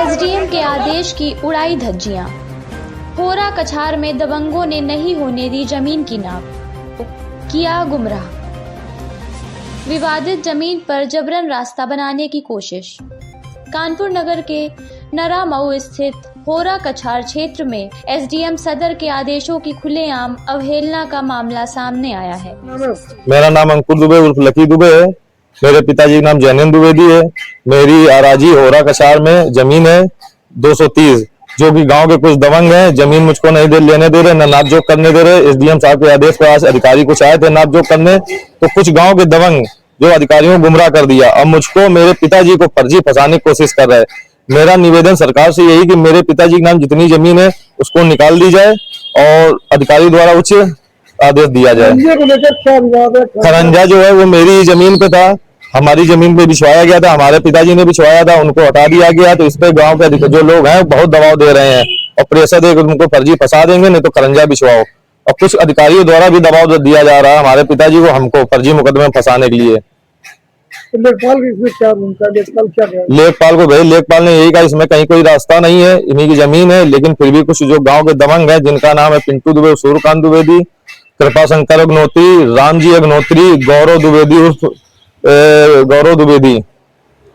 SDM के आदेश की उड़ाई धज्जियां। होरा कछार में दबंगों ने नहीं होने दी जमीन की नाप, किया गुमराह। विवादित जमीन पर जबरन रास्ता बनाने की कोशिश। कानपुर नगर के नरामऊ स्थित होरा कछार क्षेत्र में एसडीएम सदर के आदेशों की खुलेआम अवहेलना का मामला सामने आया है। मेरा नाम अंकुर दुबे उर्फ लकी दुबे है। मेरे पिताजी का नाम जैनेन्द्र द्विवेदी है। मेरी अराजी होरा कछार में जमीन है 230, जो कि गांव के कुछ दबंग हैं, जमीन मुझको नहीं लेने दे रहे, न नाप जोक करने दे रहे। एसडीएम साहब के आदेश पर आज अधिकारी कुछ आए थे नाप जोक करने, तो कुछ गांव के दबंग जो अधिकारियों को गुमराह कर दिया। अब मुझको मेरे पिताजी को फर्जी फंसाने की कोशिश कर रहे हैं। मेरा निवेदन सरकार से यही कि मेरे पिताजी के नाम जितनी जमीन है उसको निकाल दी जाए और अधिकारी द्वारा उच्च आदेश दिया जाए। खरंजा जो है वो मेरी जमीन पे था, हमारी जमीन पे बिछवाया गया था, हमारे पिताजी ने बिछवाया था, उनको हटा दिया गया। तो इस पे गांव के जो लोग हैं बहुत दबाव दे रहे हैं और प्रेशर देकर उनको फर्जी फंसा देंगे, नहीं तो खरंजा बिछवाओ। और कुछ अधिकारियों द्वारा भी दबाव दिया जा रहा है हमारे पिताजी को, हमको फर्जी मुकदमे में फंसाने के लिए। लेखपाल को भाई लेखपाल ने यही कहा इसमें कहीं कोई रास्ता नहीं है, इन्हीं की जमीन है। लेकिन फिर भी कुछ जो गांव के दबंग हैं, जिनका नाम है पिंटू दुबे, सूर्यकांत द्विवेदी, कृपा शंकर अग्नोत्री, रामजी अग्नोत्री, गौरव द्विवेदी,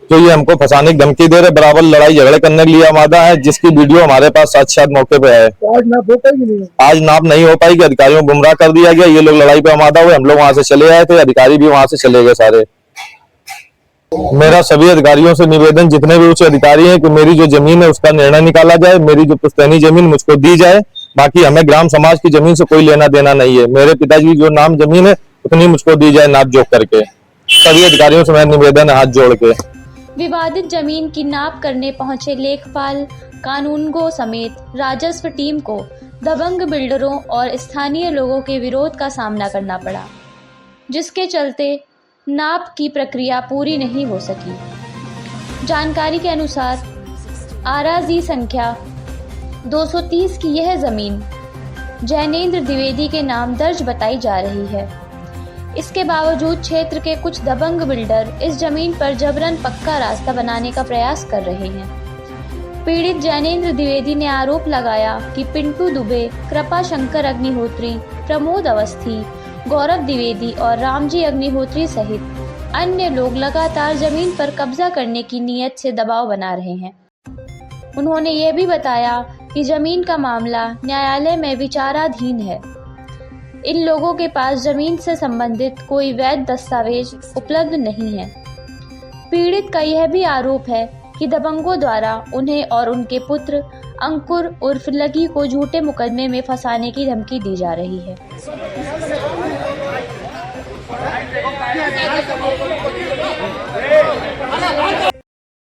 तो ये हमको फंसाने की धमकी दे रहे, बराबर लड़ाई झगड़े करने के लिए आमादा है, जिसकी वीडियो हमारे पास साक्षात मौके पे है। आज नाप नहीं हो पाई कि अधिकारियों को गुमराह कर दिया गया। ये लोग लड़ाई पे आमादा हुए, हम लोग वहां से चले आए थे, अधिकारी भी वहां से चले गए सारे। मेरा सभी अधिकारियों से निवेदन, जितने भी उच्च अधिकारी हैं, कि मेरी जो जमीन है उसका निर्णय निकाला जाए, मेरी जो पुश्तैनी जमीन मुझको दी जाए। बाकी हमें ग्राम समाज की जमीन से कोई लेना देना नहीं है। मेरे पिताजी की जो नाम जमीन है उतनी मुझको दी जाए नाप जोक करके। सभी अधिकारियों से मेरा निवेदन है हाथ जोड़ के। विवादित जमीन की नाप करने पहुंचे लेखपाल, कानूनगो समेत राजस्व टीम को दबंग बिल्डरों और स्थानीय लोगों के विरोध का सामना करना पड़ा, जिसके चलते नाप की प्रक्रिया पूरी नहीं हो सकी। जानकारी के अनुसार आराजी संख्या 230 की यह जमीन जैनेन्द्र द्विवेदी के नाम दर्ज बताई जा रही है। इसके बावजूद क्षेत्र के कुछ दबंग बिल्डर इस जमीन पर जबरन पक्का रास्ता बनाने का प्रयास कर रहे हैं। पीड़ित जैनेन्द्र द्विवेदी ने आरोप लगाया कि पिंटू दुबे, कृपा शंकर अग्निहोत्री, प्रमोद अवस्थी, गौरव द्विवेदी और रामजी अग्निहोत्री सहित अन्य लोग लगातार जमीन पर कब्जा करने की नीयत से दबाव बना रहे हैं। उन्होंने ये भी बताया कि जमीन का मामला न्यायालय में विचाराधीन है। इन लोगों के पास जमीन से संबंधित कोई वैध दस्तावेज उपलब्ध नहीं है। पीड़ित का यह भी आरोप है कि दबंगों द्वारा उन्हें और उनके पुत्र अंकुर उर्फ लकी को झूठे मुकदमे में फंसाने की धमकी दी जा रही है।